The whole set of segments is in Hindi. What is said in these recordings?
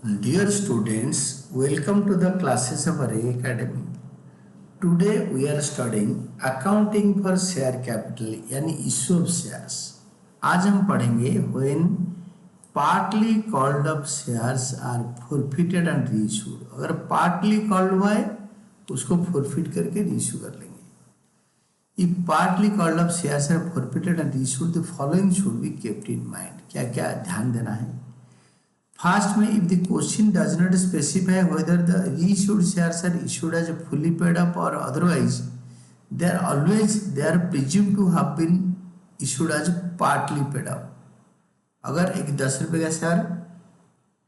Dear students, welcome to the classes of Array Academy. Today we are studying accounting for share capital यानी issue of shares. आज हम पढ़ेंगे when partly called up shares are forfeited and reissued. अगर partly called हुआ है उसको forfeit करके reissue कर लेंगे. If partly called up shares are forfeited and reissued, the following should be kept in mind. क्या क्या ध्यान देना है? First में if the question does not specify whether the reissued shares are issued as fully paid up or otherwise, they are presumed to have been issued as partly paid up. अगर एक 10 रुपये का शेयर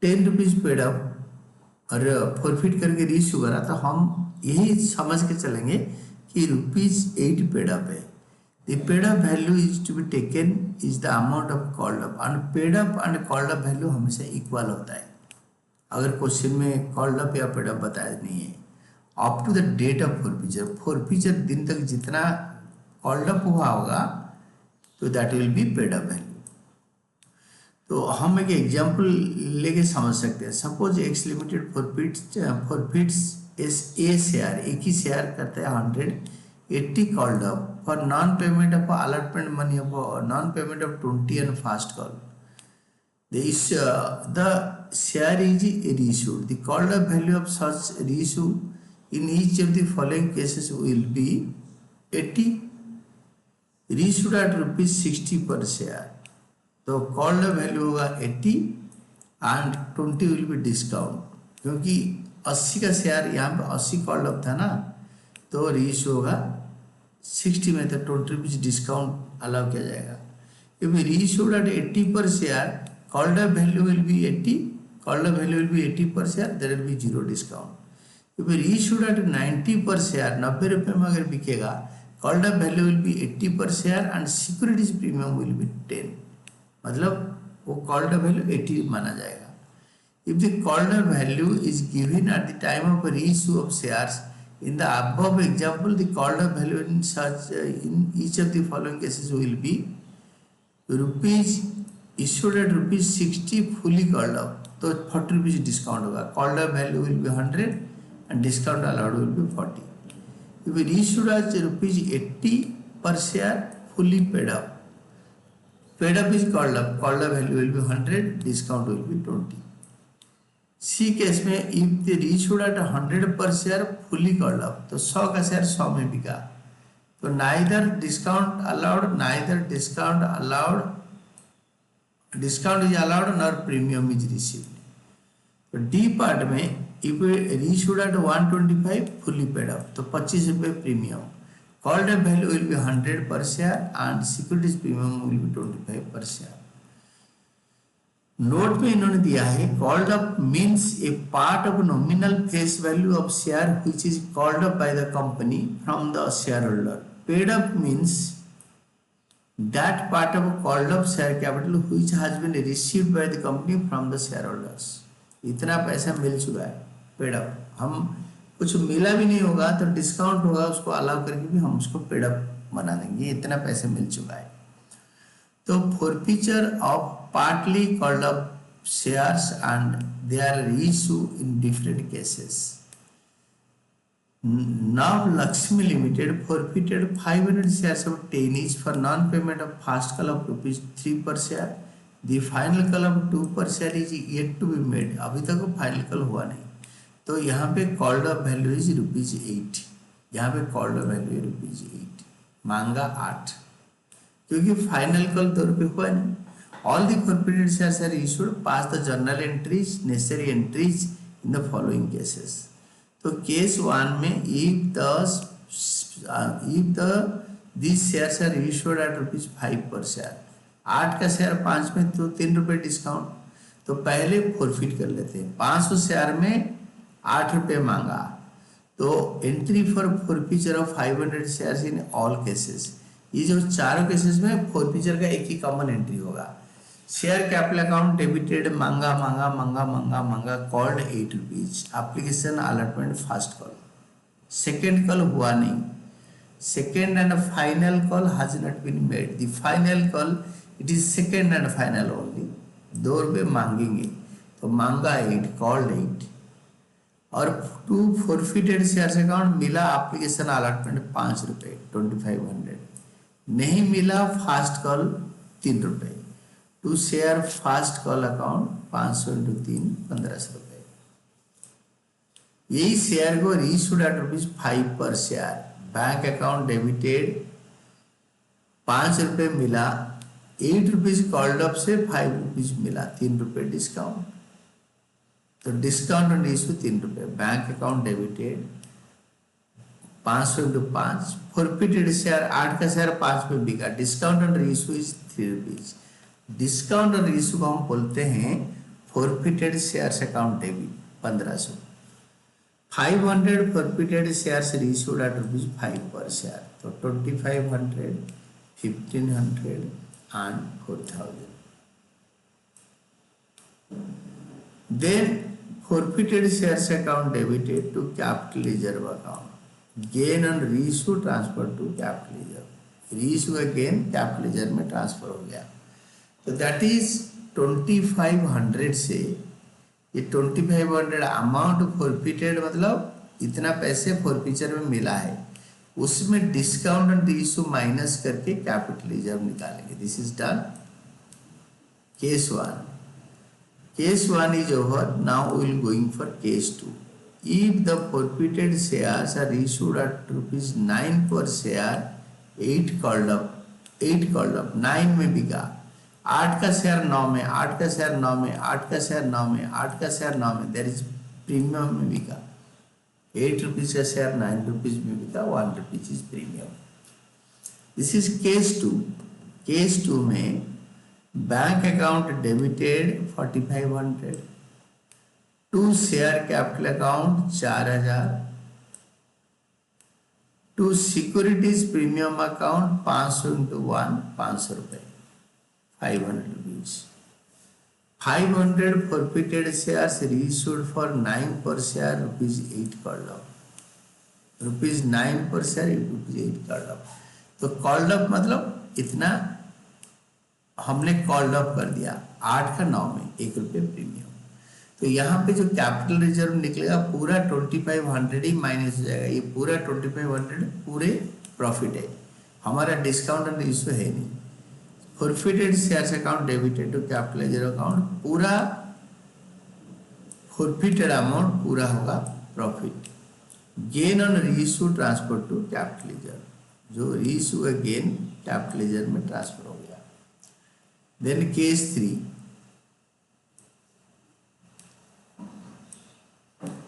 10 रुपीज पेड अप और फॉरफिट करके रीइश्यू करा तो हम यही समझ के चलेंगे कि ₹8 पेड अप है. The paid up value is to be taken is the amount of called up and paid up and called up value हमेशा इक्वल होता है. अगर क्वेश्चन में called up या paid up बताया नहीं है up to the date of forfeiture दिन तक जितना called up हुआ होगा तो that will be paid up value. तो हम एक एग्जाम्पल लेके समझ सकते हैं. सपोज एक्स लिमिटेड फॉरफिट्स ए शेयर एक ही शेयर करते हैं 180 called up for non-payment of allotment money of non-payment of 20 and fast call. The share is reissued. The called up value of such reissue in each of the following cases will be 80 reissued at ₹60 per share. तो called up value होगा 80 and 20 will be discount. क्योंकि 80 का शेयर यहाँ पे 80 called up था ना तो रीइश्यू होगा 60 में तो 20 रुपीज डिस्काउंट अलाउ किया जाएगा. If reissued at 80 per share called up value will be 80 called up value will be 80 per share there will be 0 discount. If reissued at 90 per share 90 रुपये में अगर बिकेगा called up value will be 80 per share and securities premium will be 10. मतलब वो कॉल्ड अप वैल्यू 80 माना जाएगा. If the called up value is given at the time of reissue of shares in the above example, the called up value in each of the following cases will be rupees issued at ₹60 fully called up. तो 40 रुपीज डिस्काउंट होगा. called up value will be 100 and discount allowed will be 40. If reissued as ₹80 per share fully paid up is called up value will be 100, discount will be 20. C case में if the reissued at 100 per share fully called up तो 100 का शेयर 100 में बिका तो neither discount is allowed nor premium is received. तो डी पार्ट में if reissued at 125 fully paid up तो 25 रुपये premium. Called up value will be 100 per share and securities premium will be 25 per share. Note में इन्होंने दिया है called up means a part of nominal face value of share which is called up by the company from the share holder. Paid up means that part of called up share capital which has been received by the company from the share holders. इतना पैसा मिल चुका है पेड अप. हम कुछ मिला भी नहीं होगा तो डिस्काउंट होगा उसको अलाउ करके भी हम उसको पेड अप बना देंगे. इतना पैसा मिल चुका है. तो forfeiture of partly called up shares and they are reissued in different cases. Now Lakshmi Limited forfeited 500 shares of 10 each for non-payment of first call of ₹3 per share. The final call of 2 per share is yet to be made. अभी तक वो फाइनल कॉल हुआ नहीं. तो यहाँ पे कॉल्ड अप वैल्यू इज ₹8. यहाँ पे कॉल्ड अप वैल्यू ₹8 मांगा 8 क्योंकि फाइनल कॉल 2 रुपये हुआ नहीं. All the forfeited shares are issued. Pass the journal entries, necessary entries in the following cases. तो केस 1 में these shares are issued at ₹5 per share. 8 का शेयर 5 में तो 3 रुपये डिस्काउंट. तो पहले फॉरफिट कर लेते हैं. 500 शेयर में 8 रुपये मांगा तो entry for forfeiture of 500 shares in all cases. ये जो चारों केसेस में फॉरफीचर का एक ही कॉमन एंट्री होगा. शेयर कैपिटल अकाउंट डेबिटेड मांगा called 8 rupees. Application allotment first call. Second call हुआ नहीं. Second and final call has not been made. The final call it is second and final only. 2 रुपये मांगेंगे. तो मांगा 8, कॉल्ड 8। और टू फॉरफिटेड शेयर्स अकाउंट मिला एप्लीकेशन अलॉटमेंट 5 रुपये 2500, नहीं मिला फास्ट कॉल 3 रुपये। To share first call account 500 into 3 1500 रुपये। यही शेयर को रीइश्यूड एट ₹5 पर शेयर। बैंक अकाउंट डेबिटेड 5 रुपये मिला, 8 रुपीज कॉल्ड अप से 5 रुपीज मिला, 3 रुपये डिस्काउंट। तो डिस्काउंट ऑन इशू 3 रुपये। Bank account debited 500 into 5, forfeited share 8 का शेयर 5 में बिका, discount on issue is 3 rupees. Discount on issue को हम बोलते हैं forfeited shares account debit 1500। 500 forfeited shares issued at ₹5 पर शेयर। तो 2500, 1500 and 4000. Then forfeited shares account debited to capital reserve account. Gain on reissue transfer to capital reserve. Reissue का gain capital reserve में ट्रांसफर हो गया। तो that is 2500 से ये 2500 अमाउंट फॉरफिटेड मतलब इतना पैसे फॉरफिचर में मिला है, उसमें डिस्काउंट एंड इशू माइनस करके कैपिटल रिजर्व निकालेंगे। This is done case 1। Case 1 is over. Now we will going for case 2। If the forfeited shares are issued at ₹9 per share, 8 called up 9 में बिका, 8 का शेयर 9 में, 8 का शेयर 9 में, 8 का शेयर 9 में, 8 का शेयर 9 में, देयर इज प्रीमियम में बिका। 8 रुपीज का शेयर 9 रुपीज में बिका, 1 rupees is premium. This is case 2। Case 2 में bank account debited 4500, to share capital account 4000, to securities premium account 500 into 1 500 रुपये 500 rupees. 500 forfeited shares reissued for 9 per share ₹8 called up। ₹9 per share ₹8 called up। तो कॉल्ड अप मतलब इतना हमने कॉल्ड अप कर दिया, 8 का 9 में, 1 रुपये प्रीमियम। तो यहाँ पे जो कैपिटल रिजर्व निकलेगा पूरा 2500 ही माइनस हो जाएगा। ये पूरा 2500 पूरे प्रॉफिट है, हमारा डिस्काउंट एंड इशू है नहीं। Forfeited shares account debited to capital reserve account, पूरा फॉरफिटेड अमाउंट पूरा होगा profit. Gain on reissue transfer to capital reserve, जो रीइश्यू का गेन कैपिटल रिजर्व में ट्रांसफर हो गया। Then case 3।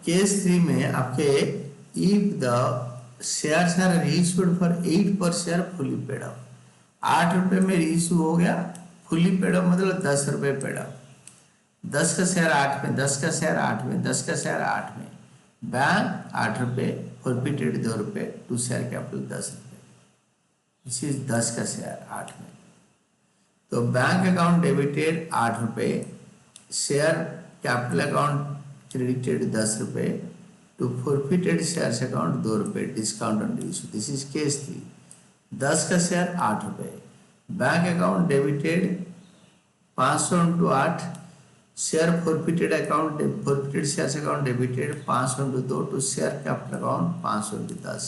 केस 3 में आपके if the shares are reissued for 8 per share fully paid up, 8 रुपये में रीइश्यू हो गया, फुली पेड अप मतलब 10 रुपये पेड अप, 10 का शेयर 8 में, 10 का शेयर 8 में, 10 का शेयर 8 में, बैंक 8 रुपये, फॉरफिटेड 2 रुपये, टू शेयर कैपिटल 10 रुपये, इसी 10 का शेयर 8 में। तो बैंक अकाउंट डेबिटेड 8 रुपये, शेयर कैपिटल अकाउंट क्रेडिटेड 10 रुपये, टू फॉरफिटेड शेयर्स अकाउंट 2 रुपये, discount on issue. This is case 3। 10 का शेयर 8 रुपये, bank account debited 500 into 8, share forfeited account forfeited shares account debited 500 into 2, to share capital account 500 into 10,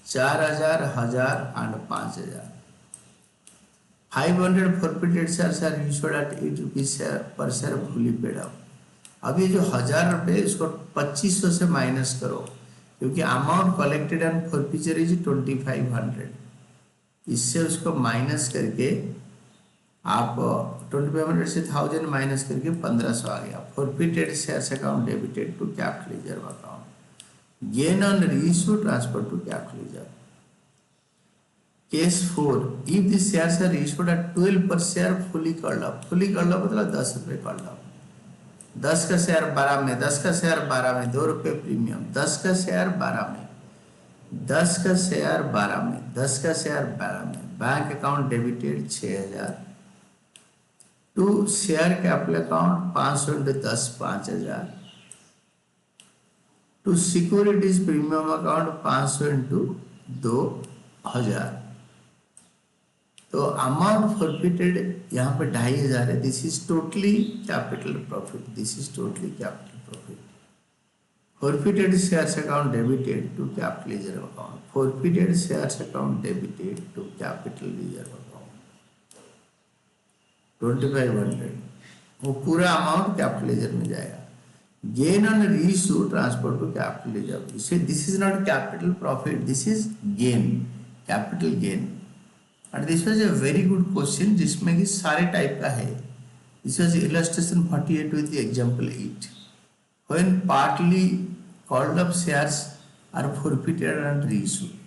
4000, 1000 and 5000। 500 forfeited shares are issued at 8 rupees per share fully paid up. अब ये जो 1000 रुपये इसको 2500 से माइनस करो, क्योंकि amount collected and forfeiture is 2500, इससे उसको माइनस करके आप 2500 से 1000 माइनस करके 1500 आ गया। Forfeited shares account debited to capital reserve account, gain on reissue transfer to capital reserve. Case 4। If the shares are issued at 12 per share fully called up, fully called up मतलब 10 रुपये कॉल्ड अप, 10 का शेयर 12 में, 10 का शेयर 12 में, 2 रुपये प्रीमियम, 10 का शेयर 12 में, 10 का शेयर 12 में, 10 का शेयर 12 में, bank account debited 6000, to share capital account 500 into 10 5000, to securities premium account 500 into 2000, तो अमाउंट फॉरफिटेड यहाँ पे 2,500 है. This is totally capital profit. This is totally capital profit. Forfeited shares account debited to capital reserve account. Forfeited shares account debited to capital reserve account. 2,500 वो पूरा अमाउंट कैपिटल रिजर्व में जाएगा. Gain on reissue transfer to capital reserve. इसे this is not capital profit, this is gain, capital gain. And this was a very good question जिसमें कि सारे टाइप का है. This was illustration 48 with example 8. When partly called up shares are forfeited and reissued.